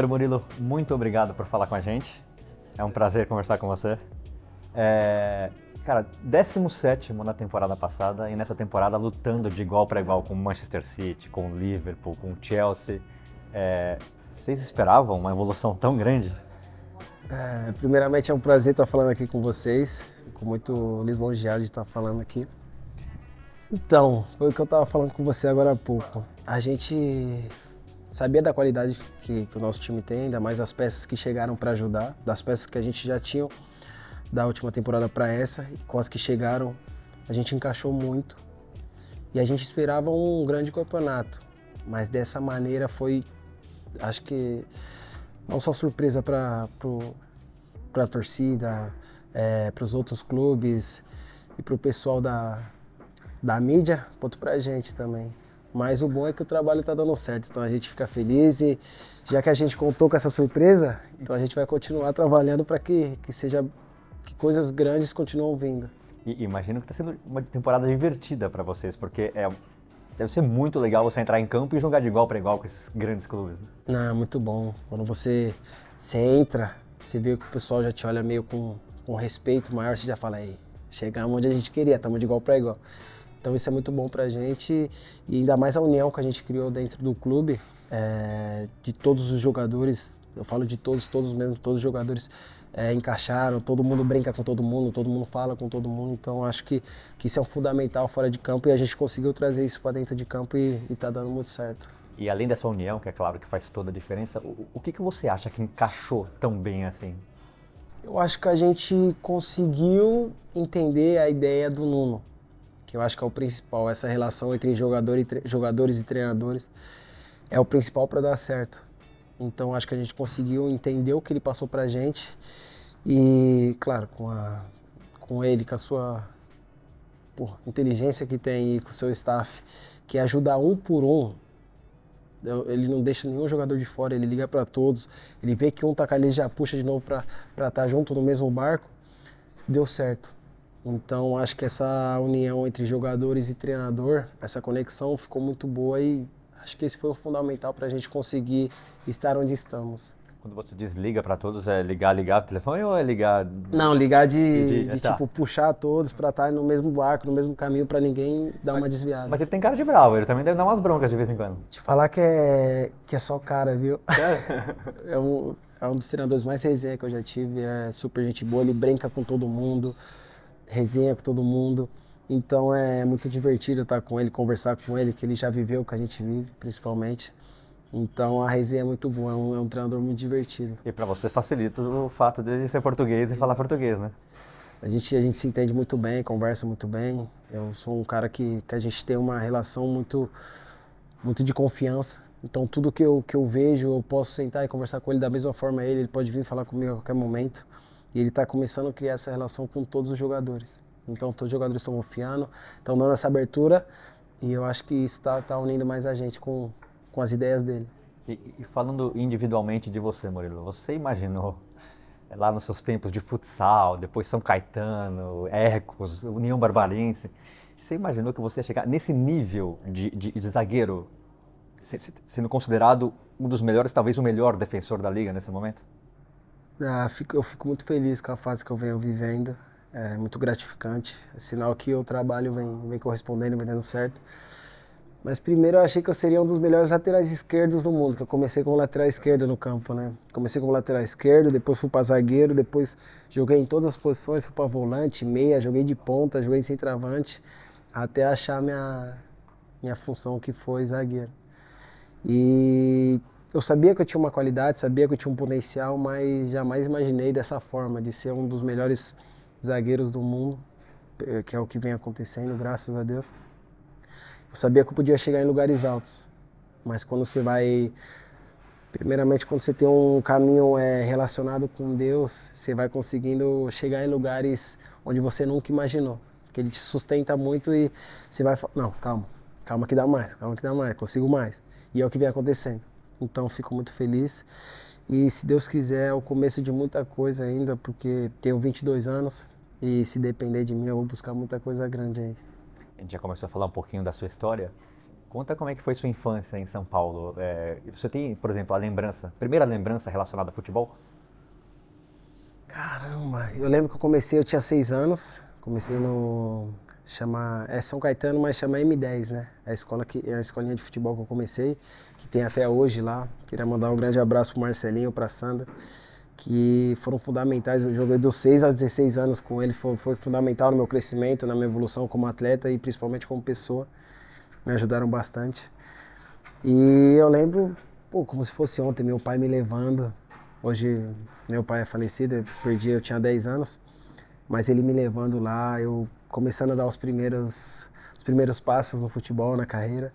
Primeiro, Murilo, muito obrigado por falar com a gente. É um prazer conversar com você. Cara, 17º na temporada passada e nessa temporada lutando de igual para igual com o Manchester City, com o Liverpool, com o Chelsea. Vocês esperavam uma evolução tão grande? Primeiramente é um prazer estar falando aqui com vocês. Fico muito lisonjeado de estar falando aqui. Então, foi o que eu estava falando com você agora há pouco. A gente sabia da qualidade que o nosso time tem, ainda mais as peças que chegaram para ajudar, das peças que a gente já tinha da última temporada para essa, e com as que chegaram a gente encaixou muito. E a gente esperava um grande campeonato, mas dessa maneira foi, acho que, não só surpresa para a torcida, para os outros clubes e para o pessoal da mídia, quanto para a gente também. Mas o bom é que o trabalho está dando certo, então a gente fica feliz e já que a gente contou com essa surpresa, então a gente vai continuar trabalhando para que coisas grandes continuem vindo. E imagino que está sendo uma temporada divertida para vocês, porque deve ser muito legal você entrar em campo e jogar de igual para igual com esses grandes clubes, né? Não, é muito bom. Quando você entra, você vê que o pessoal já te olha meio com respeito maior, você já fala, aí, chegamos onde a gente queria, estamos de igual para igual. Então isso é muito bom pra gente e ainda mais a união que a gente criou dentro do clube, de todos os jogadores, eu falo de todos mesmo, todos os jogadores encaixaram, todo mundo brinca com todo mundo fala com todo mundo, então acho que isso é um fundamental fora de campo e a gente conseguiu trazer isso para dentro de campo e tá dando muito certo. E além dessa união, que é claro que faz toda a diferença, o que você acha que encaixou tão bem assim? Eu acho que a gente conseguiu entender a ideia do Nuno, que eu acho que é o principal, essa relação entre jogadores e treinadores é o principal para dar certo. Então acho que a gente conseguiu entender o que ele passou pra gente e, claro, com ele, com a sua inteligência que tem e com o seu staff, que ajuda um por um, ele não deixa nenhum jogador de fora, ele liga para todos, ele vê que um tá ali, já puxa de novo para estar junto no mesmo barco, deu certo. Então acho que essa união entre jogadores e treinador, essa conexão ficou muito boa e acho que esse foi o fundamental para a gente conseguir estar onde estamos. Quando você diz liga para todos, é ligar o telefone ou é ligar... Não, ligar de tá. tipo puxar todos para estar no mesmo barco, no mesmo caminho para ninguém dar uma desviada. Mas ele tem cara de bravo, ele também deve dar umas broncas de vez em quando. Te falar que é só cara, viu? Sério? É um dos treinadores mais resenha que eu já tive, é super gente boa, ele brinca com todo mundo, resenha com todo mundo. Então é muito divertido estar com ele, conversar com ele, que ele já viveu o que a gente vive, principalmente. Então a resenha é muito boa, é um treinador muito divertido. E para você facilita o fato de ser português e falar português, né? A gente se entende muito bem, conversa muito bem. Eu sou um cara que a gente tem uma relação muito de confiança. Então tudo que eu vejo, eu posso sentar e conversar com ele da mesma forma ele pode vir falar comigo a qualquer momento. E ele está começando a criar essa relação com todos os jogadores. Então todos os jogadores estão confiando, estão dando essa abertura e eu acho que isso está unindo mais a gente com as ideias dele. E falando individualmente de você, Murilo, você imaginou lá nos seus tempos de futsal, depois São Caetano, Ecos, União Barbarense, você imaginou que você ia chegar nesse nível de zagueiro, sendo considerado um dos melhores, talvez o melhor defensor da liga nesse momento? Eu fico muito feliz com a fase que eu venho vivendo. É muito gratificante, é sinal que o trabalho vem correspondendo, vem dando certo. Mas primeiro eu achei que eu seria um dos melhores laterais esquerdos do mundo, que eu comecei como lateral esquerdo no campo, né? Comecei como lateral esquerdo, depois fui para zagueiro, depois joguei em todas as posições, fui para volante, meia, joguei de ponta, joguei de centroavante, até achar minha função que foi zagueiro. E eu sabia que eu tinha uma qualidade, sabia que eu tinha um potencial, mas jamais imaginei dessa forma, de ser um dos melhores zagueiros do mundo, que é o que vem acontecendo, graças a Deus. Eu sabia que eu podia chegar em lugares altos, mas quando você vai, primeiramente quando você tem um caminho relacionado com Deus, você vai conseguindo chegar em lugares onde você nunca imaginou, que Ele te sustenta muito e você vai falar, não, calma que dá mais, consigo mais. E é o que vem acontecendo. Então fico muito feliz e se Deus quiser é o começo de muita coisa ainda, porque tenho 22 anos e se depender de mim eu vou buscar muita coisa grande aí. A gente já começou a falar um pouquinho da sua história. Conta como é que foi sua infância em São Paulo. Você tem, por exemplo, primeira lembrança relacionada a futebol? Caramba, eu lembro que eu tinha 6 anos, comecei é São Caetano, mas chama M10, né? É a escolinha de futebol que eu comecei, que tem até hoje lá. Queria mandar um grande abraço pro Marcelinho, pra Sandra, que foram fundamentais. Eu joguei dos 6 aos 16 anos com ele, foi fundamental no meu crescimento, na minha evolução como atleta e principalmente como pessoa. Me ajudaram bastante. E eu lembro, pô, como se fosse ontem, meu pai me levando. Hoje, meu pai é falecido, eu tinha 10 anos, mas ele me levando lá, eu começando a dar os primeiros passos no futebol, na carreira.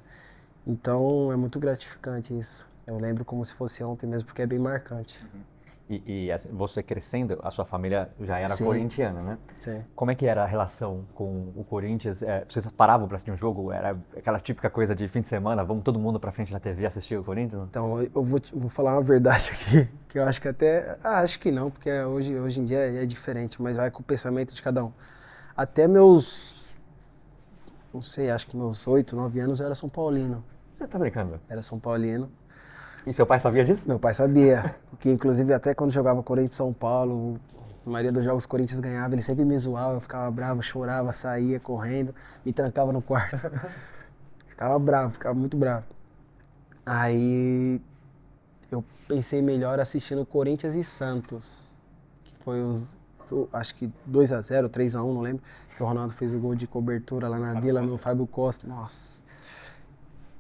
Então, é muito gratificante isso. Eu lembro como se fosse ontem mesmo, porque é bem marcante. Assim, você crescendo, a sua família já era Sim. corintiana, né? Sim. Como é que era a relação com o Corinthians? Vocês paravam para assistir um jogo? Era aquela típica coisa de fim de semana, vamos todo mundo para frente da TV assistir o Corinthians? Então, eu vou falar uma verdade aqui, que eu acho que até... acho que não, porque hoje em dia é diferente, mas vai com o pensamento de cada um. Até não sei, acho que meus 8, 9 anos eu era São Paulino. Você tá brincando? Era São Paulino. E seu pai sabia disso? Meu pai sabia, que inclusive até quando jogava Corinthians e São Paulo, a maioria dos jogos o Corinthians ganhava, ele sempre me zoava, eu ficava bravo, chorava, saía correndo, me trancava no quarto. Ficava bravo, ficava muito bravo. Aí eu pensei melhor assistindo Corinthians e Santos, que foi acho que 2-0, 3-1, não lembro, que o Ronaldo fez o gol de cobertura lá na Vila, no Fábio Costa. Nossa.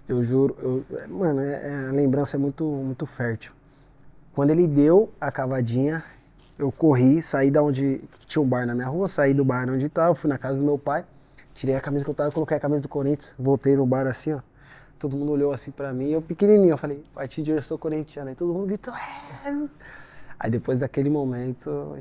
Eu juro, mano, a lembrança é muito, muito fértil. Quando ele deu a cavadinha, eu corri, saí da onde tinha um bar na minha rua, saí do bar onde estava, fui na casa do meu pai, tirei a camisa que eu tava, coloquei a camisa do Corinthians, voltei no bar assim, ó. Todo mundo olhou assim pra mim, eu pequenininho, eu falei, a partir de hoje eu sou corintiano. Aí todo mundo gritou, é. Aí depois daquele momento,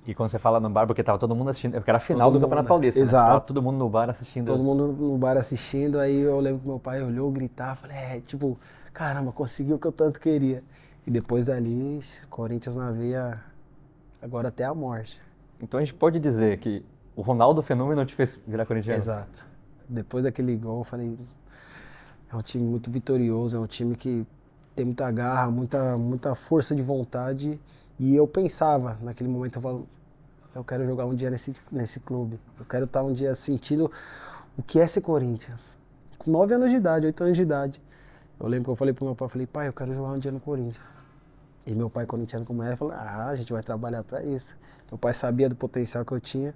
E quando você fala no bar, porque tava todo mundo assistindo, porque era a final do Campeonato Paulista, exato. Né? Tava todo mundo no bar assistindo. Todo mundo no bar assistindo, aí eu lembro que meu pai olhou, gritava, falei, tipo, caramba, conseguiu o que eu tanto queria. E depois dali, Corinthians na veia, agora até a morte. Então a gente pode dizer que o Ronaldo Fenômeno te fez virar corintiano? Exato. Depois daquele gol, eu falei, é um time muito vitorioso, é um time que tem muita garra, muita força de vontade. E eu pensava, naquele momento, eu falo, eu quero jogar um dia nesse clube. Eu quero estar um dia sentindo o que é ser Corinthians. Com 9 anos de idade, 8 anos de idade. Eu lembro que eu falei pro meu pai, pai, eu quero jogar um dia no Corinthians. E meu pai, corintiano como é, falou, a gente vai trabalhar para isso. Meu pai sabia do potencial que eu tinha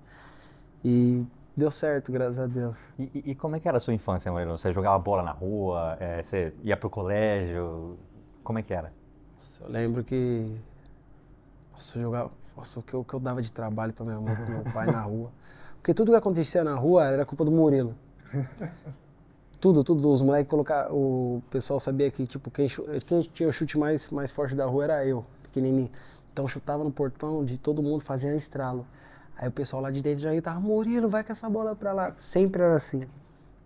e deu certo, graças a Deus. E como é que era a sua infância, Murilo? Você jogava bola na rua, você ia pro colégio, como é que era? Nossa, eu lembro que eu jogava, o que eu dava de trabalho para minha mãe, para meu pai na rua. Porque tudo que acontecia na rua era culpa do Murilo. Tudo, os moleques colocavam, o pessoal sabia que tipo, quem tinha o chute mais forte da rua era eu, pequenininho. Então eu chutava no portão de todo mundo, fazia estralo. Aí o pessoal lá de dentro já gritava, Murilo, vai com essa bola pra lá. Sempre era assim.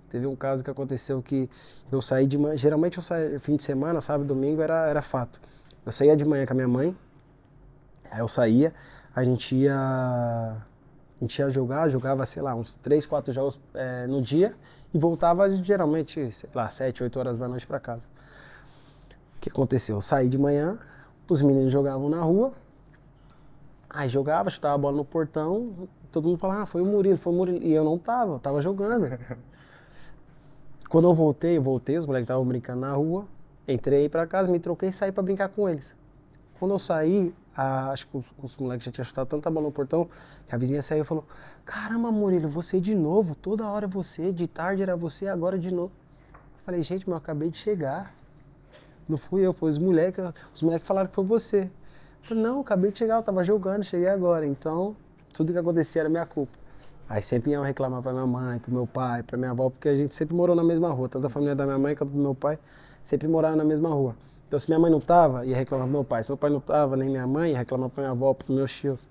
Teve um caso que aconteceu que eu saí de manhã, geralmente eu saía fim de semana, sábado, domingo, era fato. Eu saía de manhã com a minha mãe, aí eu saía, a gente ia jogava, sei lá, uns 3, 4 jogos no dia e voltava geralmente, sei lá, 7, 8 horas da noite pra casa. O que aconteceu? Eu saí de manhã, os meninos jogavam na rua, aí jogava, chutava a bola no portão, todo mundo falava, foi o Murilo, e eu não tava, eu tava jogando. Quando eu voltei, os moleques estavam brincando na rua, entrei pra casa, me troquei e saí pra brincar com eles. Quando eu saí, acho que os moleques já tinham chutado tanta bola no portão, que a vizinha saiu e falou, caramba, Murilo, você de novo, toda hora você, de tarde era você, agora de novo. Eu falei, gente, mas eu acabei de chegar. Não fui eu, foi os moleques falaram que foi você. Eu falei, não, eu acabei de chegar, eu tava jogando, cheguei agora. Então, tudo que acontecia era minha culpa. Aí sempre iam reclamar pra minha mãe, pro meu pai, pra minha avó, porque a gente sempre morou na mesma rua. Tanto a família da minha mãe quanto do meu pai sempre moraram na mesma rua. Então se minha mãe não tava, ia reclamar pro meu pai. Se meu pai não tava, nem minha mãe, ia reclamar pra minha avó, pros meus tios.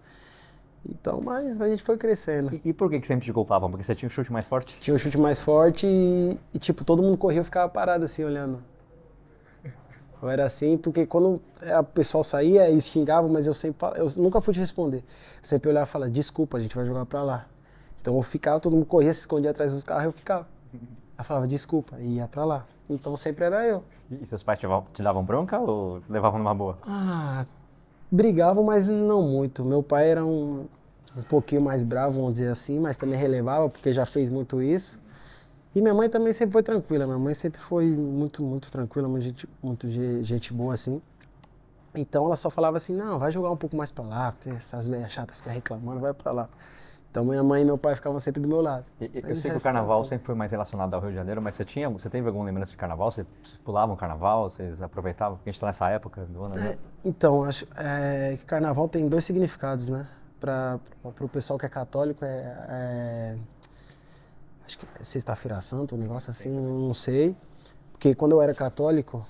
Então, mas a gente foi crescendo. E por que sempre te culpavam? Porque você tinha um chute mais forte? Tinha um chute mais forte e tipo, todo mundo corria, eu ficava parado assim, olhando. Eu era assim, porque quando o pessoal saía, eles xingavam, mas eu nunca fui te responder. Eu sempre olhava e falava, desculpa, a gente vai jogar pra lá. Então eu ficava, todo mundo corria, se escondia atrás dos carros, eu ficava. Ela falava, desculpa, e ia pra lá. Então sempre era eu. E seus pais te davam bronca ou levavam numa boa? Ah, brigavam, mas não muito. Meu pai era um pouquinho mais bravo, vamos dizer assim, mas também relevava, porque já fez muito isso. E minha mãe também sempre foi tranquila. Minha mãe sempre foi muito tranquila, muito gente boa, assim. Então ela só falava assim, não, vai jogar um pouco mais pra lá, porque essas velhas chatas ficam reclamando, vai pra lá. Então minha mãe e meu pai ficavam sempre do meu lado. Eu Mas o sei que o resto carnaval sempre foi mais relacionado ao Rio de Janeiro, mas você teve alguma lembrança de carnaval? Vocês pulavam carnaval? Vocês aproveitavam? Porque a gente tá nessa época do ano, né? Então, acho que carnaval tem dois significados, né? Para o pessoal que é católico, acho que é Sexta-feira Santa, um negócio assim, não sei. Porque quando eu era católico,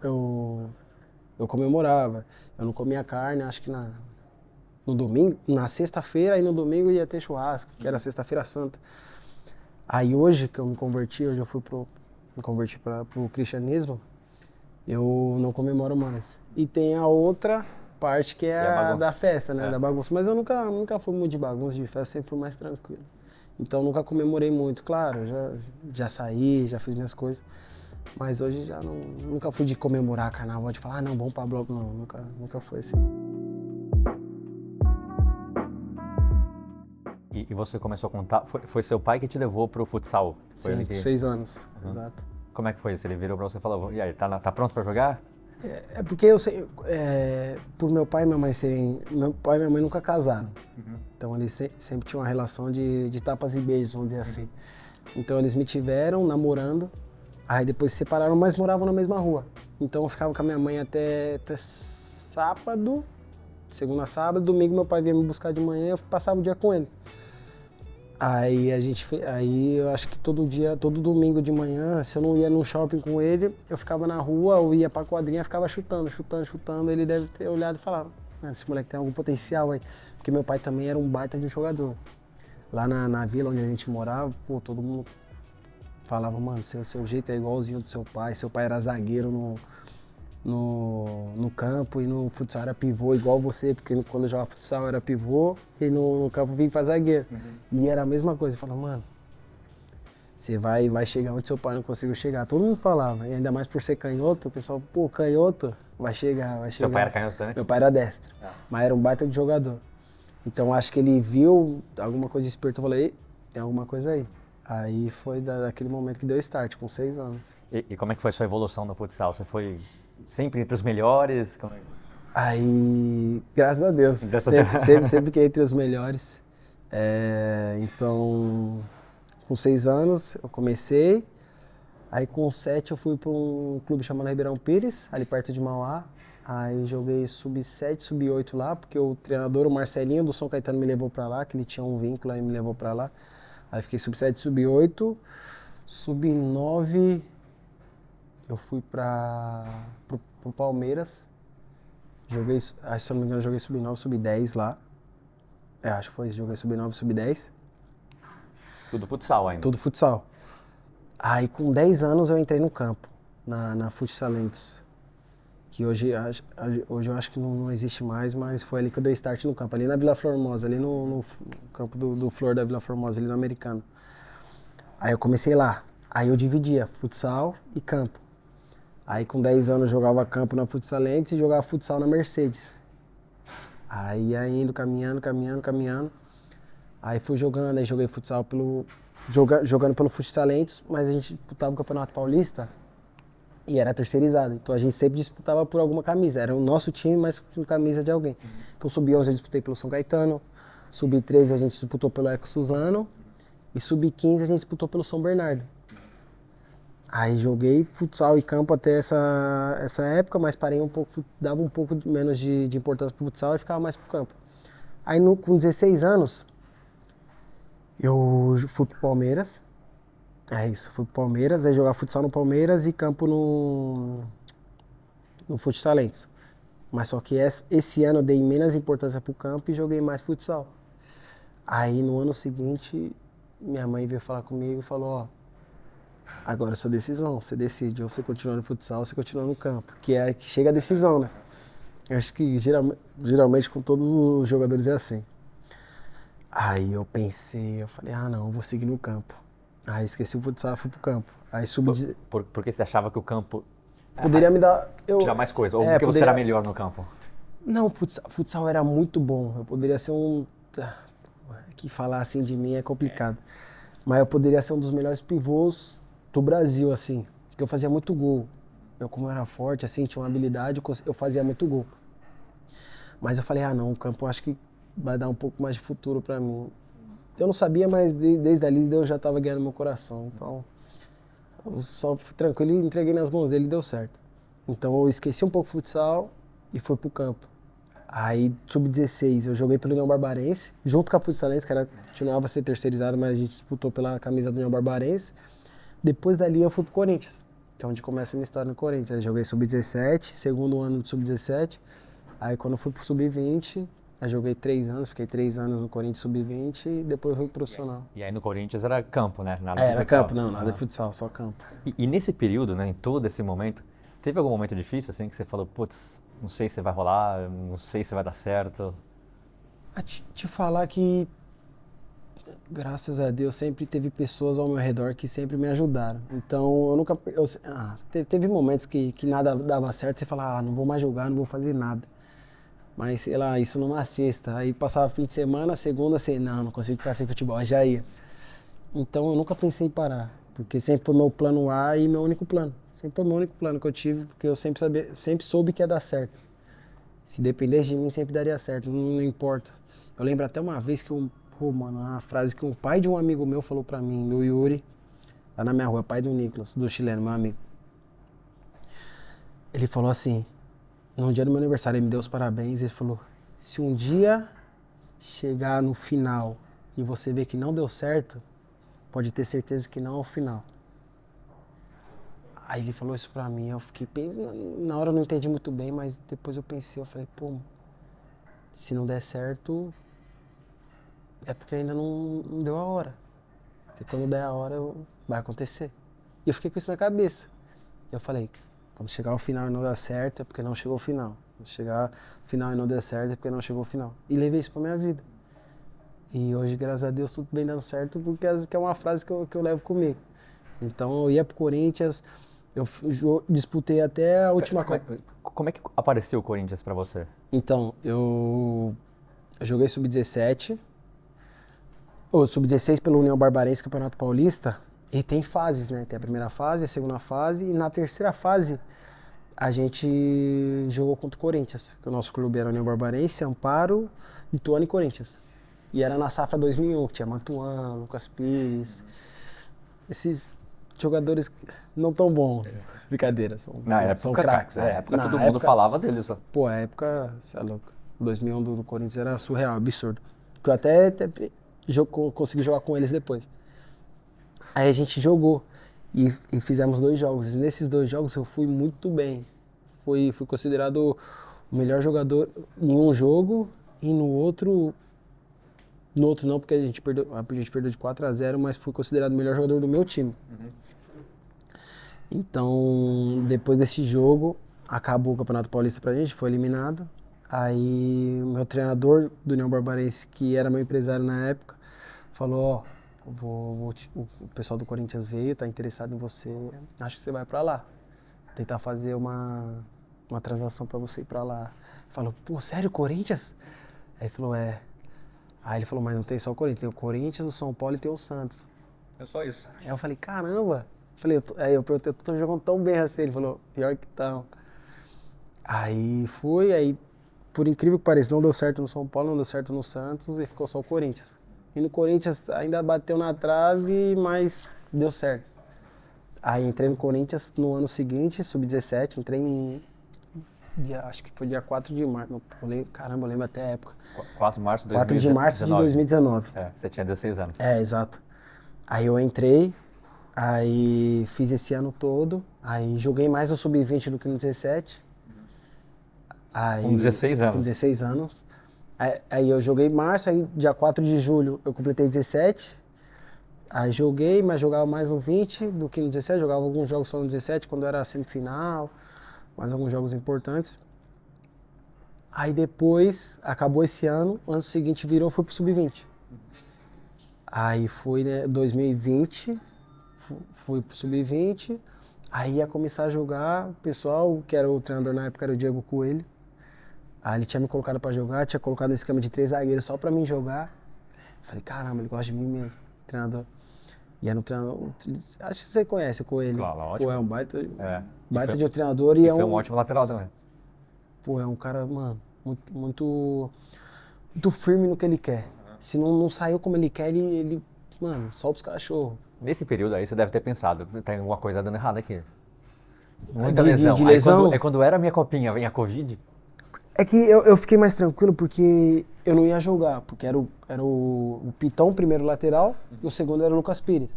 eu comemorava. Eu não comia carne, acho que no domingo, na sexta-feira e no domingo ia ter churrasco, que era Sexta-feira Santa. Aí hoje que eu me converti, hoje eu me converti para o cristianismo, eu não comemoro mais. E tem a outra parte que é Que é a a bagunça. da festa, né? É. Da bagunça. Mas eu nunca fui muito de bagunça, de festa, sempre fui mais tranquilo. Então nunca comemorei muito. Claro, já saí, já fiz minhas coisas. Mas hoje já nunca fui de comemorar carnaval, de falar, ah, não, vamos pra bloco. Não, nunca foi assim. E você começou a contar, foi seu pai que te levou pro futsal? Foi Sim, ele com que... 6 anos, Uhum. exato. Como é que foi isso? Ele virou pra você e falou, e aí, tá pronto pra jogar? É porque eu sei, por meu pai e minha mãe serem. Meu pai e minha mãe nunca casaram. Então eles sempre tinham uma relação de tapas e beijos, vamos dizer assim. Então eles me tiveram namorando, aí depois se separaram, mas moravam na mesma rua. Então eu ficava com a minha mãe até sábado, segunda a sábado, domingo meu pai vinha me buscar de manhã e eu passava o dia com ele. Aí eu acho que todo domingo de manhã, se eu não ia no shopping com ele, eu ficava na rua, ou ia pra quadrinha, ficava chutando. Ele deve ter olhado e falado, esse moleque tem algum potencial aí. Porque meu pai também era um baita de um jogador. Lá na vila onde a gente morava, pô, todo mundo falava, mano, seu jeito é igualzinho do seu pai era zagueiro no campo e no futsal era pivô igual você, porque quando eu jogava futsal era pivô e no campo vinha pra zagueiro. E era a mesma coisa, eu falava, mano, você vai chegar onde seu pai não conseguiu chegar. Todo mundo falava, e ainda mais por ser canhoto, o pessoal, pô, canhoto, vai chegar. Seu pai era canhoto também? Meu pai era destro, mas era um baita de jogador. Então acho que ele viu alguma coisa esperta, eu falei, tem alguma coisa aí. Aí foi daquele momento que deu start, com 6 anos. E como é que foi a sua evolução no futsal? Você foi sempre entre os melhores? Como é? Aí, graças a Deus, Graças a Deus. sempre fiquei entre os melhores. Então, com 6 anos eu comecei, aí com 7 eu fui para um clube chamado Ribeirão Pires, ali perto de Mauá. Aí joguei sub-7, sub-8 lá, porque o treinador, o Marcelinho do São Caetano, me levou para lá, que ele tinha um vínculo e me levou para lá. Aí fiquei sub-7, sub-8, sub-9 eu fui pro Palmeiras. Joguei, se eu não me engano, joguei sub-9, sub-10 lá. Acho que foi isso, joguei sub-9, sub-10. Tudo futsal ainda? Tudo futsal. Aí com 10 anos eu entrei no campo, na Futsalentos. Que hoje eu acho que não existe mais, mas foi ali que eu dei start no campo, ali na Vila Formosa, ali no campo do Flor da Vila Formosa, ali no Americano. Aí eu comecei lá. Aí eu dividia futsal e campo. Aí com 10 anos eu jogava campo na Futsalentos e jogava futsal na Mercedes. Aí indo, caminhando. Aí fui jogando, aí joguei futsal jogando pelo Futsalentos, mas a gente disputava o Campeonato Paulista e era terceirizado. Então a gente sempre disputava por alguma camisa. Era o nosso time, mas com camisa de alguém. Então sub-11 eu disputei pelo São Caetano, sub-13 a gente disputou pelo Eco Suzano e sub-15 a gente disputou pelo São Bernardo. Aí joguei futsal e campo até essa época, mas parei um pouco, dava um pouco menos de importância pro futsal e ficava mais pro campo. Aí com 16 anos, eu fui pro Palmeiras. Fui pro Palmeiras, aí jogar futsal no Palmeiras e campo no Futsalentos. Mas só que esse ano eu dei menos importância pro campo e joguei mais futsal. Aí no ano seguinte, minha mãe veio falar comigo e falou, ó, agora é sua decisão, você decide, ou você continua no futsal ou você continua no campo, que é que chega a decisão, né? Eu acho que geralmente com todos os jogadores é assim. Aí eu pensei, eu falei, não, eu vou seguir no campo. Aí esqueci o futsal e fui pro campo. Aí Porque você achava que o campo poderia me dar... tirar mais coisa, ou porque você era melhor no campo? Não, futsal era muito bom. Eu poderia ser que falar assim de mim é complicado. Mas eu poderia ser um dos melhores pivôs do Brasil, assim. Porque eu fazia muito gol. Eu, como era forte, assim, tinha uma habilidade, eu fazia muito gol. Mas eu falei, não, o campo eu acho que vai dar um pouco mais de futuro pra mim. Eu não sabia, mas desde ali Deus já tava guiando meu coração. Então, eu só fui tranquilo e entreguei nas mãos dele e deu certo. Então eu esqueci um pouco o futsal e fui pro campo. Aí, sub-16, eu joguei pelo União Barbarense, junto com a Futsalense, que continuava a ser terceirizada, mas a gente disputou pela camisa do União Barbarense. Depois dali eu fui pro Corinthians, que é onde começa a minha história no Corinthians. Eu joguei sub-17, segundo ano do sub-17. Aí quando eu fui pro sub-20, eu joguei 3 anos, fiquei 3 anos no Corinthians sub-20 e depois fui pro profissional. E aí no Corinthians era campo, né? Nada de Era futsal. campo, não, nada de futsal, só campo. E nesse período, né, em todo esse momento, teve algum momento difícil, assim, que você falou, putz, não sei se vai rolar, não sei se vai dar certo? Te falar que, graças a Deus, sempre teve pessoas ao meu redor que sempre me ajudaram. Então, eu nunca... teve momentos que nada dava certo, você fala, não vou mais jogar, não vou fazer nada. Mas, sei lá, isso numa sexta. Aí passava fim de semana, segunda, não consigo ficar sem futebol, já ia. Então, eu nunca pensei em parar, porque sempre foi meu plano A e meu único plano. Sempre foi o meu único plano que eu tive, porque eu sempre soube que ia dar certo. Se dependesse de mim, sempre daria certo, não importa. Eu lembro até uma vez que uma frase que um pai de um amigo meu falou pra mim, meu Yuri, lá na minha rua, pai do Nicolas, do chileno, meu amigo. Ele falou assim, no dia do meu aniversário, ele me deu os parabéns, ele falou, se um dia chegar no final e você ver que não deu certo, pode ter certeza que não é o final. Aí ele falou isso pra mim, eu fiquei, na hora eu não entendi muito bem, mas depois eu pensei, eu falei, se não der certo, é porque ainda não deu a hora. Porque quando der a hora, vai acontecer. E eu fiquei com isso na cabeça. Eu falei, quando chegar ao final e não der certo, é porque não chegou ao final. Quando chegar ao final e não der certo, é porque não chegou ao final. E levei isso pra minha vida. E hoje, graças a Deus, tudo vem dando certo, porque é uma frase que eu levo comigo. Então eu ia pro Corinthians, eu disputei até a última Copa. Como é que apareceu o Corinthians pra você? Então, eu joguei sub-17, ou sub-16 pelo União Barbarense, Campeonato Paulista, e tem fases, né? Tem a primeira fase, a segunda fase, e na terceira fase a gente jogou contra o Corinthians, que o nosso clube era União Barbarense, Amparo, Ituano e Corinthians. E era na safra 2001, que tinha Mantuan, Lucas Pires, esses jogadores não tão bons. Brincadeira, são craques. Na época todo mundo falava deles. Pô, a época, você é louco, 2001 do Corinthians era surreal, absurdo. Que eu até consegui jogar com eles depois. Aí a gente jogou e fizemos 2 jogos. E nesses 2 jogos eu fui muito bem. Fui considerado o melhor jogador em um jogo e no outro não, porque a gente perdeu de 4-0, mas fui considerado o melhor jogador do meu time. Uhum. Então, depois desse jogo, acabou o Campeonato Paulista pra gente, foi eliminado. Aí, meu treinador do União Barbarense, que era meu empresário na época, falou, o pessoal do Corinthians veio, tá interessado em você, acho que você vai pra lá. Tentar fazer uma transação pra você ir pra lá. Falou, sério, Corinthians? Aí ele falou, é. Aí ele falou, mas não tem só o Corinthians, tem o Corinthians, o São Paulo e tem o Santos. É só isso. Aí eu falei, caramba. Eu perguntei, eu tô jogando tão bem assim. Ele falou, pior que tão. Aí fui, por incrível que pareça, não deu certo no São Paulo, não deu certo no Santos e ficou só o Corinthians. E no Corinthians ainda bateu na trave, mas deu certo. Aí entrei no Corinthians no ano seguinte, sub-17, entrei acho que foi dia 4 de março, eu lembro até a época. 4 de março de 2019. 4 de março de 2019. Você tinha 16 anos. Exato. Aí eu entrei, aí fiz esse ano todo, aí joguei mais no sub-20 do que no 17. Aí, com 16 anos? Com 16 anos. Aí eu joguei em março, aí dia 4 de julho eu completei 17. Aí joguei, mas jogava mais no 20 do que no 17, jogava alguns jogos só no 17, quando era semifinal, mais alguns jogos importantes. Aí depois, acabou esse ano, o ano seguinte virou, fui pro sub-20. Aí foi, né, 2020, fui pro Sub-20, aí ia começar a jogar, o pessoal, que era o treinador na época, era o Diego Coelho. Aí ele tinha me colocado pra jogar, tinha colocado no esquema de 3 zagueiros só pra mim jogar. Falei, caramba, ele gosta de mim mesmo, treinador. E era um treinador, acho que você conhece o Coelho. Claro, ótimo. Pô, é um baita, É. baita de um treinador e é Foi um um, ótimo lateral também. pô, é um cara, mano, muito firme no que ele quer. Se não saiu como ele quer, ele mano, solta os cachorros. Nesse período aí você deve ter pensado, tem alguma coisa dando errado aqui. Muita De- lesão. de Aí lesão? quando era a minha copinha, vem a Covid. É que eu fiquei mais tranquilo porque eu não ia jogar, porque era o Pitão, o primeiro lateral, e o segundo era o Lucas Pires.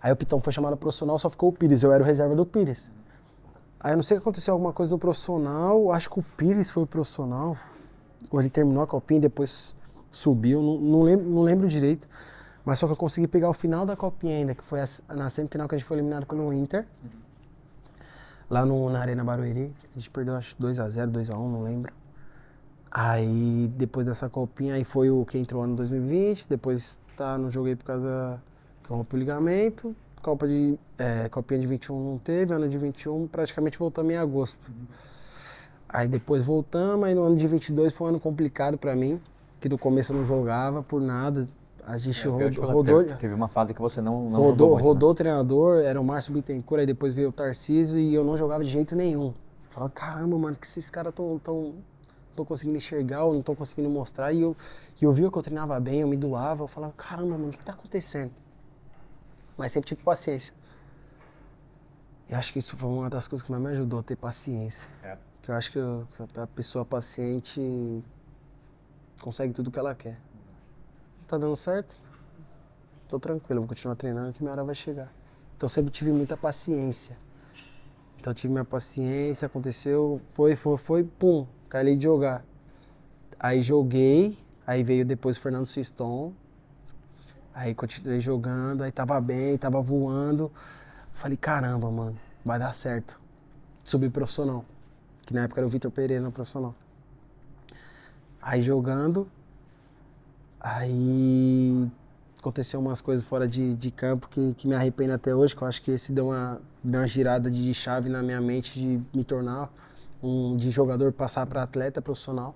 Aí o Pitão foi chamado profissional, só ficou o Pires, eu era o reserva do Pires. Aí eu não sei se aconteceu alguma coisa no profissional, acho que o Pires foi profissional, ou ele terminou a copinha e depois subiu, não lembro direito. Mas só que eu consegui pegar o final da copinha ainda, que foi na semifinal que a gente foi eliminado pelo Inter. Lá na Arena Barueri, a gente perdeu acho 2x0, 2x1, não lembro. Aí depois dessa copinha, aí foi o que entrou ano 2020, depois não joguei por causa que eu rompi o ligamento, copinha de 21 não teve, ano de 21 praticamente voltamos em agosto. Aí depois voltamos, aí no ano de 22 foi um ano complicado pra mim, que no começo eu não jogava por nada, a gente rodou. Teve uma fase que você não jogou muito, Rodou o treinador, era o Márcio Bittencourt, aí depois veio o Tarcísio e eu não jogava de jeito nenhum. Falava, caramba, mano, que esses caras tão conseguindo enxergar ou não estão conseguindo mostrar. E eu via que eu treinava bem, eu me doava, eu falava, caramba, mano, o que tá acontecendo? Mas sempre tive paciência. E acho que isso foi uma das coisas que mais me ajudou a ter paciência. Que eu acho que a pessoa paciente consegue tudo que ela quer. Tá dando certo? Tô tranquilo, vou continuar treinando que minha hora vai chegar. Então sempre tive muita paciência. Então tive minha paciência, aconteceu, foi, pum, caí de jogar. Aí joguei, aí veio depois o Fernando Siston. Aí continuei jogando, aí tava bem, tava voando. Falei, caramba, mano, vai dar certo. Subi profissional, que na época era o Vitor Pereira no profissional. Aí jogando, aí aconteceu umas coisas fora de campo que me arrependo até hoje, que eu acho que esse deu uma girada de chave na minha mente de me tornar de jogador passar para atleta profissional.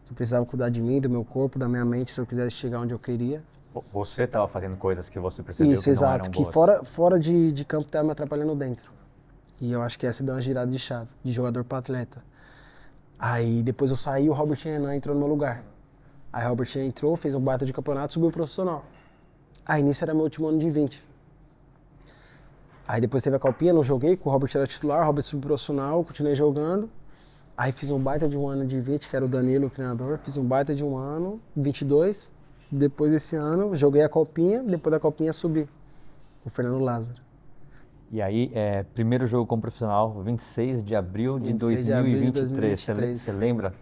Eu precisava cuidar de mim, do meu corpo, da minha mente, se eu quisesse chegar onde eu queria. Você estava fazendo coisas que você percebeu Isso, que não exato, eram que boas. fora de campo estava me atrapalhando dentro. E eu acho que essa deu uma girada de chave, de jogador para atleta. Aí depois eu saí e o Robert Renan entrou no meu lugar. Aí o Robert entrou, fez um baita de campeonato, subiu profissional. Aí nisso era meu último ano de 20. Aí depois teve a copinha, não joguei, com o Robert era titular, o Robert subiu profissional, continuei jogando. Aí fiz um baita de um ano de 20, que era o Danilo, o treinador, fiz um baita de um ano, 22. Depois desse ano, joguei a copinha, depois da copinha subi, com o Fernando Lázaro. E aí, primeiro jogo como profissional, 26 de abril de 26 de abril de 2023. 2023. Você lembra?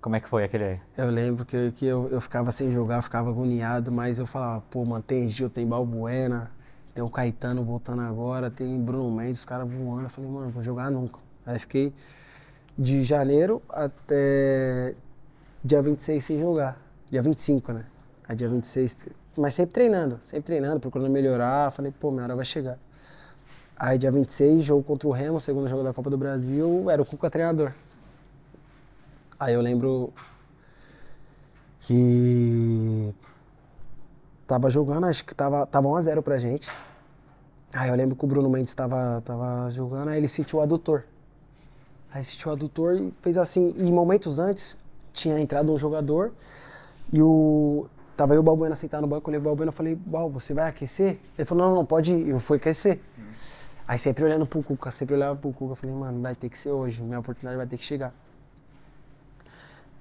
Como é que foi aquele aí? Eu lembro que eu ficava sem jogar, ficava agoniado, mas eu falava, pô, mano, tem Gil, tem Balbuena, tem o Caetano voltando agora, tem Bruno Mendes, os caras voando. Eu falei, mano, não vou jogar nunca. Aí fiquei de janeiro até dia 26 sem jogar. Dia 25, né? Aí dia 26, mas sempre treinando, procurando melhorar. Falei, pô, minha hora vai chegar. Aí dia 26, jogo contra o Remo, segundo jogo da Copa do Brasil, era o Cuca treinador. Aí eu lembro que tava jogando, acho que tava 1x0 pra gente. Aí eu lembro que o Bruno Mendes tava jogando, aí ele sentiu o adutor. Aí sentiu o adutor e fez assim, e momentos antes tinha entrado um jogador e tava eu e o Balbuena sentado no banco, eu olhei o Balbuena e falei, Balbo, você vai aquecer? Ele falou, não, pode ir, eu fui aquecer. Aí sempre olhando pro Cuca, sempre olhava pro Cuca, eu falei, mano, vai ter que ser hoje, minha oportunidade vai ter que chegar.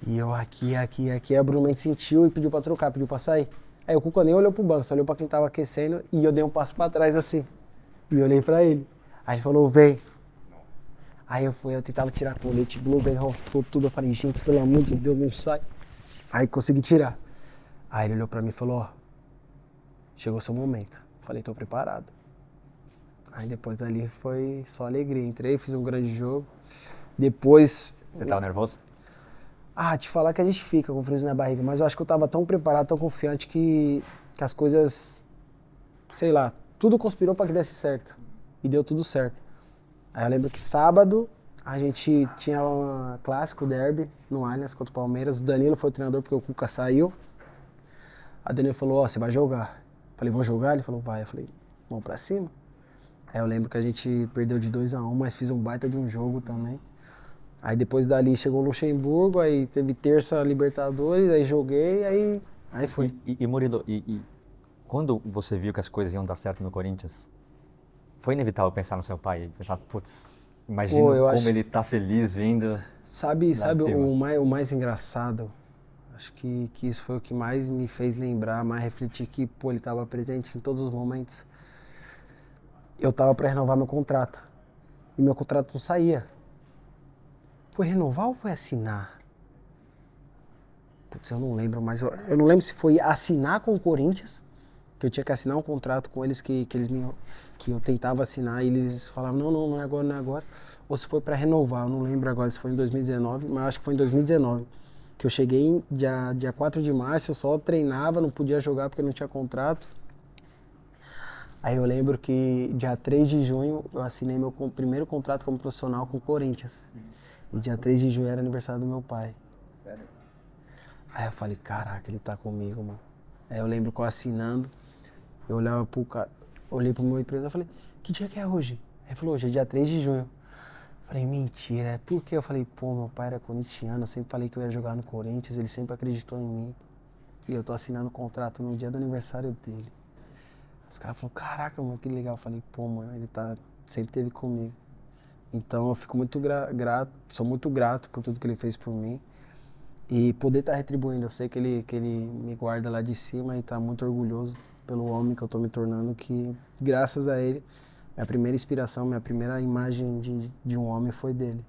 E eu aqui, aí o Bruno Mendes sentiu e pediu pra trocar, pediu pra sair. Aí o Cuca nem olhou pro banco, só olhou pra quem tava aquecendo e eu dei um passo pra trás assim. E olhei pra ele. Aí ele falou, vem. Aí eu tentava tirar colete, blusa, aí rostou tudo. Eu falei, gente, pelo amor de Deus, não sai. Aí consegui tirar. Aí ele olhou pra mim e falou, ó, chegou seu momento. Eu falei, tô preparado. Aí depois dali foi só alegria. Entrei, fiz um grande jogo. Depois... Você tava nervoso? Te falar que a gente fica com frio na barriga, mas eu acho que eu tava tão preparado, tão confiante que as coisas, sei lá, tudo conspirou para que desse certo. E deu tudo certo. Aí eu lembro que sábado a gente tinha um clássico derby no Allianz contra o Palmeiras. O Danilo foi o treinador porque o Cuca saiu. A Danilo falou, ó, você vai jogar. Eu falei, vou jogar? Ele falou, vai. Eu falei, vamos pra cima. Aí eu lembro que a gente perdeu de 2-1, mas fiz um baita de um jogo também. Aí depois dali chegou o Luxemburgo, aí teve terça Libertadores, aí joguei, aí foi. E Murilo, quando você viu que as coisas iam dar certo no Corinthians, foi inevitável pensar no seu pai? Pensar, putz, imagina como ele tá feliz vindo. Sabe o mais engraçado? Acho que isso foi o que mais me fez lembrar, mais refletir que, pô, ele tava presente em todos os momentos. Eu tava pra renovar meu contrato. E meu contrato não saía. Foi renovar ou foi assinar? Putz, eu não lembro, mas eu não lembro se foi assinar com o Corinthians, que eu tinha que assinar um contrato com eles que eu tentava assinar e eles falavam, não é agora, não é agora. Ou se foi pra renovar, eu não lembro agora se foi em 2019, mas acho que foi em 2019. Que eu cheguei dia 4 de março, eu só treinava, não podia jogar porque não tinha contrato. Aí eu lembro que dia 3 de junho eu assinei meu primeiro contrato como profissional com o Corinthians. E dia 3 de junho era aniversário do meu pai. Sério? Aí eu falei, caraca, ele tá comigo, mano. Aí eu lembro que eu assinando, eu olhava pro cara, olhei pro meu empresário e falei, que dia que é hoje? Aí ele falou, hoje é dia 3 de junho. Eu falei, mentira, por quê? Eu falei, pô, meu pai era corintiano, eu sempre falei que eu ia jogar no Corinthians, ele sempre acreditou em mim. E eu tô assinando o contrato no dia do aniversário dele. Os caras falaram, caraca, mano, que legal. Eu falei, pô, mano, ele sempre esteve comigo. Então eu fico muito grato, sou muito grato por tudo que ele fez por mim. E poder estar retribuindo, eu sei que ele me guarda lá de cima e tá muito orgulhoso pelo homem que eu tô me tornando, que graças a ele, minha primeira inspiração, minha primeira imagem de um homem foi dele.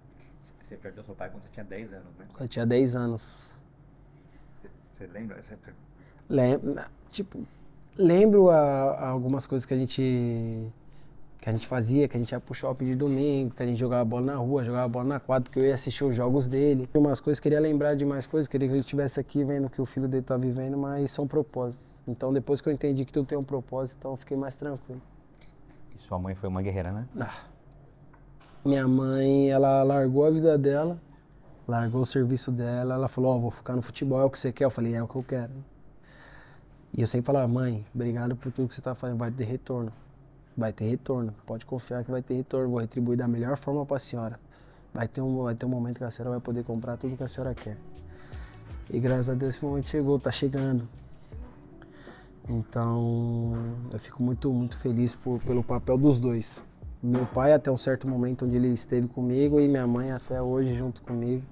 Você perdeu seu pai quando você tinha 10 anos, né? Quando eu tinha 10 anos. Você lembra? Lembro algumas coisas que a gente fazia, que a gente ia pro shopping de domingo, que a gente jogava bola na rua, jogava bola na quadra, que eu ia assistir os jogos dele. Umas coisas, queria lembrar de mais coisas, queria que ele estivesse aqui vendo o que o filho dele tá vivendo, mas são propósitos. Então depois que eu entendi que tudo tem um propósito, então eu fiquei mais tranquilo. E sua mãe foi uma guerreira, né? Minha mãe, ela largou a vida dela, largou o serviço dela, ela falou, ó, vou ficar no futebol, é o que você quer? Eu falei, é o que eu quero. E eu sempre falava, mãe, obrigado por tudo que você tá fazendo, vai ter retorno. Vai ter retorno, pode confiar que vai ter retorno, vou retribuir da melhor forma pra senhora. Vai ter um momento que a senhora vai poder comprar tudo que a senhora quer. E graças a Deus esse momento chegou, tá chegando. Então eu fico muito, muito feliz pelo papel dos dois. Meu pai até um certo momento onde ele esteve comigo e minha mãe até hoje junto comigo.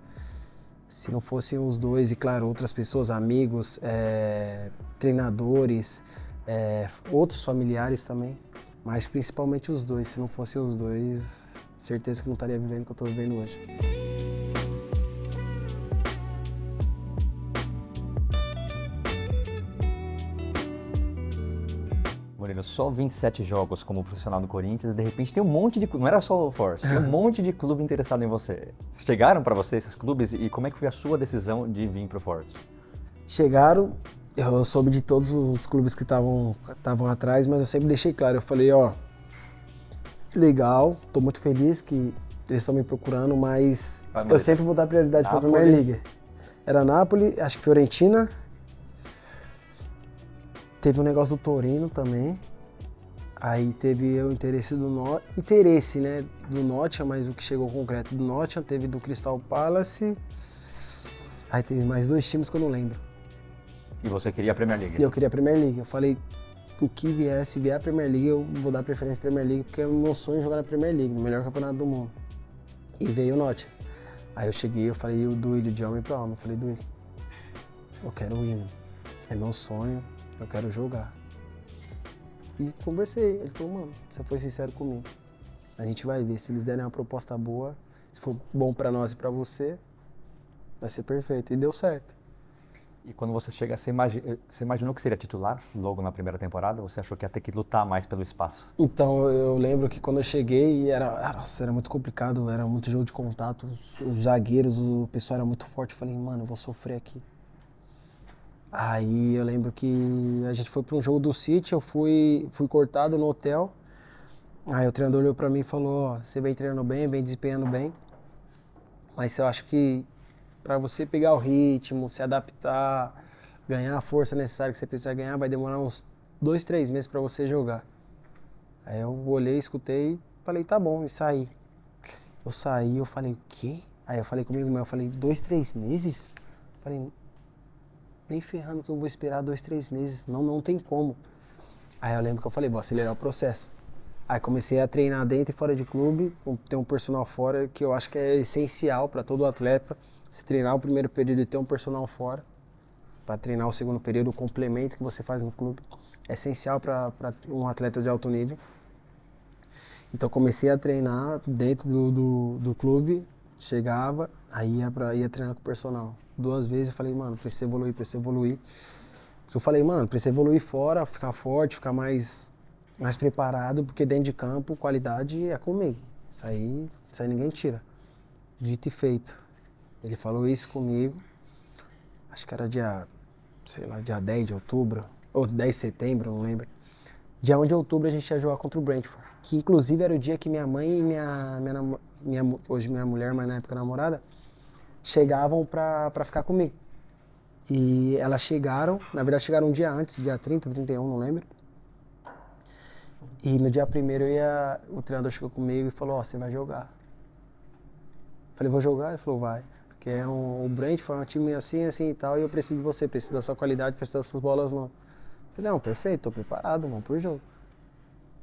Se não fossem os dois e claro, outras pessoas, amigos, treinadores, outros familiares também. Mas principalmente os dois, se não fossem os dois, certeza que não estaria vivendo o que eu estou vivendo hoje. Murilo, só 27 jogos como profissional do Corinthians, de repente tem um monte de clube, não era só o Forte, tem um monte de clube interessado em você. Chegaram para você esses clubes e como é que foi a sua decisão de vir pro Forte? Chegaram, eu soube de todos os clubes que estavam atrás, mas eu sempre deixei claro, eu falei, ó, legal, tô muito feliz que eles estão me procurando, mas eu sempre vou dar prioridade para a Premier League. Era Napoli, acho que Fiorentina, teve um negócio do Torino também, aí teve o interesse do Nottingham, mas o que chegou concreto do Nottingham, teve do Crystal Palace, aí teve mais 2 times que eu não lembro. E você queria a Premier League? E eu queria a Premier League. Eu falei, o que vier, se vier a Premier League, eu vou dar preferência à Premier League, porque é o meu sonho jogar na Premier League, no melhor campeonato do mundo. E veio o Nottingham. Aí eu cheguei, eu falei do Duílio de homem pra homem. Eu falei, Duílio, eu quero ir, mano. É meu sonho, eu quero jogar. E conversei. Ele falou, mano, você foi sincero comigo. A gente vai ver, se eles derem uma proposta boa, se for bom pra nós e pra você, vai ser perfeito. E deu certo. E quando você chega, você imaginou que seria titular logo na primeira temporada? Ou você achou que ia ter que lutar mais pelo espaço? Então, eu lembro que quando eu cheguei, era muito complicado, era muito jogo de contato, os zagueiros, o pessoal era muito forte. Eu falei, mano, eu vou sofrer aqui. Aí eu lembro que a gente foi para um jogo do City, eu fui cortado no hotel. Aí o treinador olhou pra mim e falou, ó, você vem treinando bem, vem desempenhando bem, mas eu acho que pra você pegar o ritmo, se adaptar, ganhar a força necessária que você precisa ganhar, vai demorar uns 2, 3 meses pra você jogar. Aí eu olhei, escutei, falei, tá bom, e saí. Eu saí, eu falei, o quê? Aí eu falei comigo mesmo, eu falei, 2, 3 meses? Falei, nem ferrando que eu vou esperar 2, 3 meses, não tem como. Aí eu lembro que eu falei, vou acelerar o processo. Aí comecei a treinar dentro e fora de clube, ter um personal fora, que eu acho que é essencial para todo atleta. Você treinar o primeiro período e ter um personal fora, para treinar o segundo período, o complemento que você faz no clube, é essencial para um atleta de alto nível. Então comecei a treinar dentro do clube, chegava, aí ia treinar com o personal. 2 vezes eu falei, mano, preciso evoluir, preciso evoluir. Porque eu falei, mano, preciso evoluir fora, ficar forte, ficar mais preparado, porque dentro de campo, qualidade é comigo. Isso aí ninguém tira. Dito e feito. Ele falou isso comigo, acho que era dia 10 de outubro, ou 10 de setembro, não lembro. Dia 1 de outubro a gente ia jogar contra o Brentford, que inclusive era o dia que minha mãe e hoje minha mulher, mas na época namorada, chegavam pra ficar comigo. E elas chegaram, na verdade chegaram um dia antes, dia 30, 31, não lembro. E no dia 1º o treinador chegou comigo e falou, ó, você vai jogar. Falei, vou jogar? Ele falou, vai. Porque o Brentford é um time assim, assim e tal, e eu preciso de você, preciso da sua qualidade, preciso das suas bolas não. Falei, não, perfeito, tô preparado, vamos pro jogo.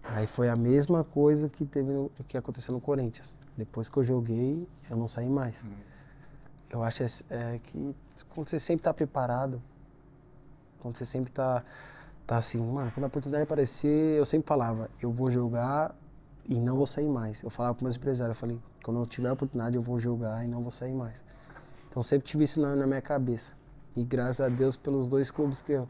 Aí foi a mesma coisa que aconteceu no Corinthians. Depois que eu joguei, eu não saí mais. Eu acho que quando você sempre tá preparado, quando você sempre tá assim, mano, quando a oportunidade aparecer, eu sempre falava, eu vou jogar e não vou sair mais. Eu falava pro meus empresários, eu falei, quando eu tiver a oportunidade eu vou jogar e não vou sair mais. Então sempre tive isso na minha cabeça. E graças a Deus pelos 2 clubes que eu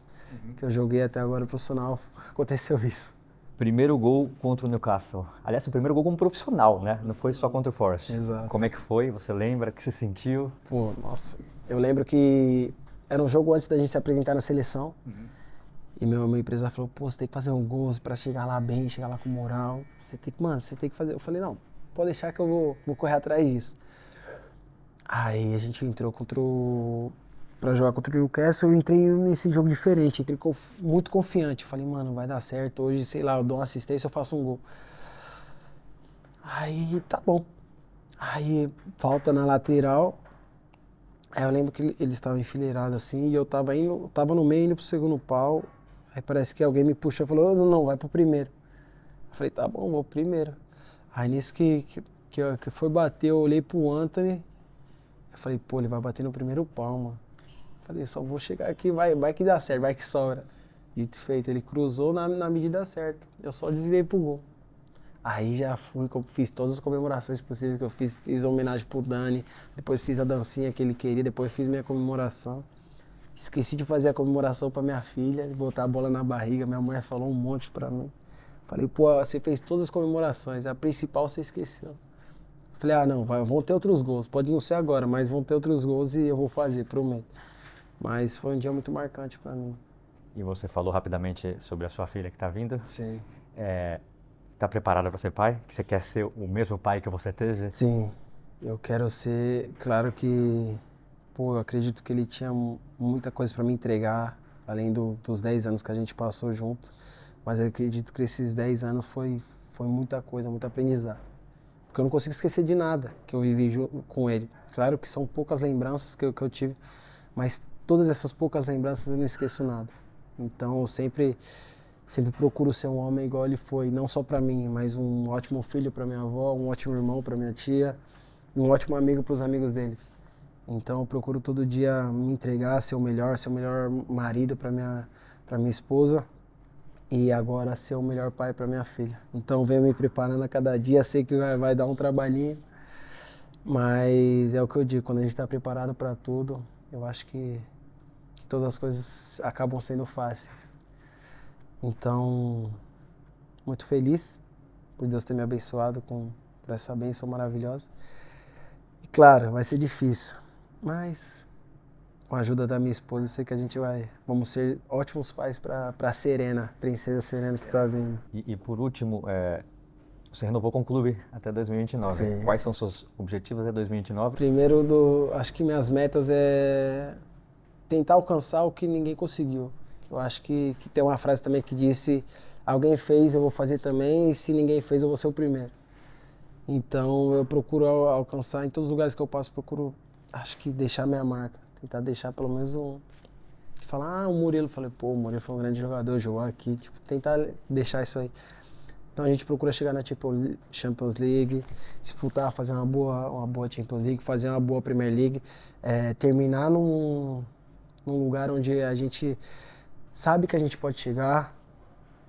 joguei até agora profissional, aconteceu isso. Primeiro gol contra o Newcastle. Aliás, o primeiro gol como profissional, né? Não foi só contra o Forest. Exato. Como é que foi? Você lembra? O que você sentiu? Pô, nossa. Eu lembro que era um jogo antes da gente se apresentar na seleção. E meu empresário falou, pô, você tem que fazer um gol pra chegar lá bem, chegar lá com moral. Você tem que fazer. Eu falei, não, pode deixar que eu vou correr atrás disso. Aí a gente entrou pra jogar contra o Newcastle, eu entrei nesse jogo diferente, entrei muito confiante. Eu falei, mano, vai dar certo, hoje, sei lá, eu dou uma assistência, eu faço um gol. Aí, tá bom. Aí, falta na lateral. Aí eu lembro que eles estavam enfileirados assim, e eu tava no meio indo pro segundo pau. Aí parece que alguém me puxou e falou, não, vai pro primeiro. Eu falei, tá bom, vou pro primeiro. Aí nisso que foi bater, eu olhei pro Anthony. Eu falei, pô, ele vai bater no primeiro pau, mano. Eu falei, só vou chegar aqui, vai que dá certo, vai que sobra. Dito e feito, ele cruzou na medida certa. Eu só desviei pro gol. Aí já fiz todas as comemorações possíveis que eu fiz homenagem pro Dani, depois fiz a dancinha que ele queria, depois fiz minha comemoração. Esqueci de fazer a comemoração pra minha filha, de botar a bola na barriga, minha mulher falou um monte pra mim. Falei, pô, você fez todas as comemorações, a principal você esqueceu. Falei, não, vão ter outros gols, pode não ser agora, mas vão ter outros gols e eu vou fazer, prometo. Mas foi um dia muito marcante pra mim. E você falou rapidamente sobre a sua filha que está vindo. Sim. Está preparada para ser pai? Que você quer ser o mesmo pai que você teve? Sim, eu quero ser, claro que, pô, eu acredito que ele tinha muita coisa pra me entregar, além dos 10 anos que a gente passou junto, mas eu acredito que esses 10 anos foi muita coisa, muito aprendizado. Porque eu não consigo esquecer de nada que eu vivi com ele. Claro que são poucas lembranças que eu tive, mas todas essas poucas lembranças eu não esqueço nada. Então eu sempre procuro ser um homem igual ele foi, não só pra mim, mas um ótimo filho pra minha avó, um ótimo irmão pra minha tia, e um ótimo amigo pros amigos dele. Então eu procuro todo dia me entregar, ser o melhor marido pra minha esposa e agora ser o melhor pai pra minha filha. Então venho me preparando a cada dia, sei que vai dar um trabalhinho, mas é o que eu digo, quando a gente tá preparado pra tudo, eu acho que todas as coisas acabam sendo fáceis. Então, muito feliz por Deus ter me abençoado por essa bênção maravilhosa. E claro, vai ser difícil, mas com a ajuda da minha esposa, eu sei que vamos ser ótimos pais para Serena, princesa Serena que está vindo. E por último, você renovou com o clube até 2029. Sim. Quais são os seus objetivos até 2029? Primeiro, acho que minhas metas é tentar alcançar o que ninguém conseguiu. Eu acho que tem uma frase também que disse: alguém fez, eu vou fazer também, e se ninguém fez, eu vou ser o primeiro. Então eu procuro alcançar, em todos os lugares que eu passo, procuro, acho que deixar minha marca. Tentar deixar pelo menos falar, o Murilo, falei, pô, o Murilo foi um grande jogador, jogou aqui, tipo, tentar deixar isso aí. Então a gente procura chegar na Champions League, disputar, fazer uma boa Champions League, fazer uma boa Premier League, terminar num lugar onde a gente sabe que a gente pode chegar,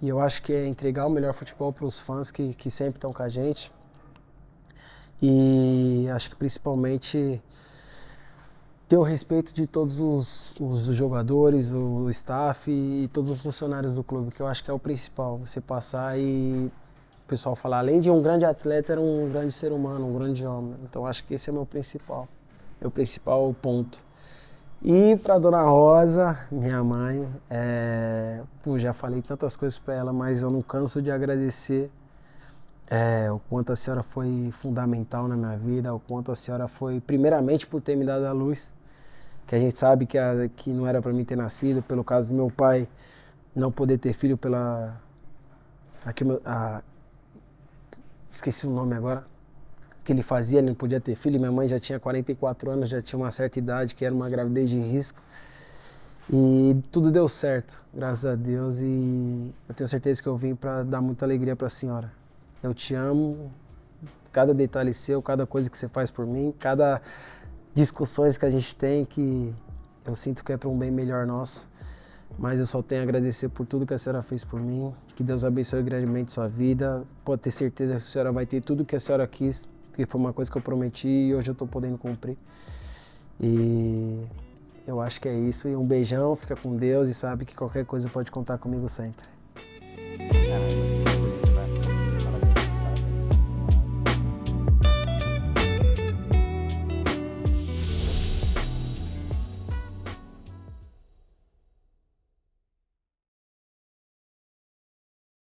e eu acho que é entregar o melhor futebol para os fãs que sempre estão com a gente. E acho que principalmente ter o respeito de todos os jogadores, o staff e todos os funcionários do clube, que eu acho que é o principal. Você passar e o pessoal falar, além de um grande atleta, era um grande ser humano, um grande homem. Então acho que esse é meu principal ponto. E para Dona Rosa, minha mãe, já falei tantas coisas para ela, mas eu não canso de agradecer o quanto a senhora foi fundamental na minha vida, o quanto a senhora foi, primeiramente, por ter me dado a luz, que a gente sabe que não era para mim ter nascido, pelo caso do meu pai não poder ter filho esqueci o nome agora, que ele fazia, ele não podia ter filho, minha mãe já tinha 44 anos, já tinha uma certa idade, que era uma gravidez de risco. E tudo deu certo, graças a Deus, e eu tenho certeza que eu vim para dar muita alegria para a senhora. Eu te amo, cada detalhe seu, cada coisa que você faz por mim, cada discussões que a gente tem, que eu sinto que é para um bem melhor nosso. Mas eu só tenho a agradecer por tudo que a senhora fez por mim, que Deus abençoe grandemente sua vida. Pode ter certeza que a senhora vai ter tudo que a senhora quis, porque foi uma coisa que eu prometi e hoje eu estou podendo cumprir. E eu acho que é isso. E um beijão, fica com Deus e sabe que qualquer coisa pode contar comigo sempre.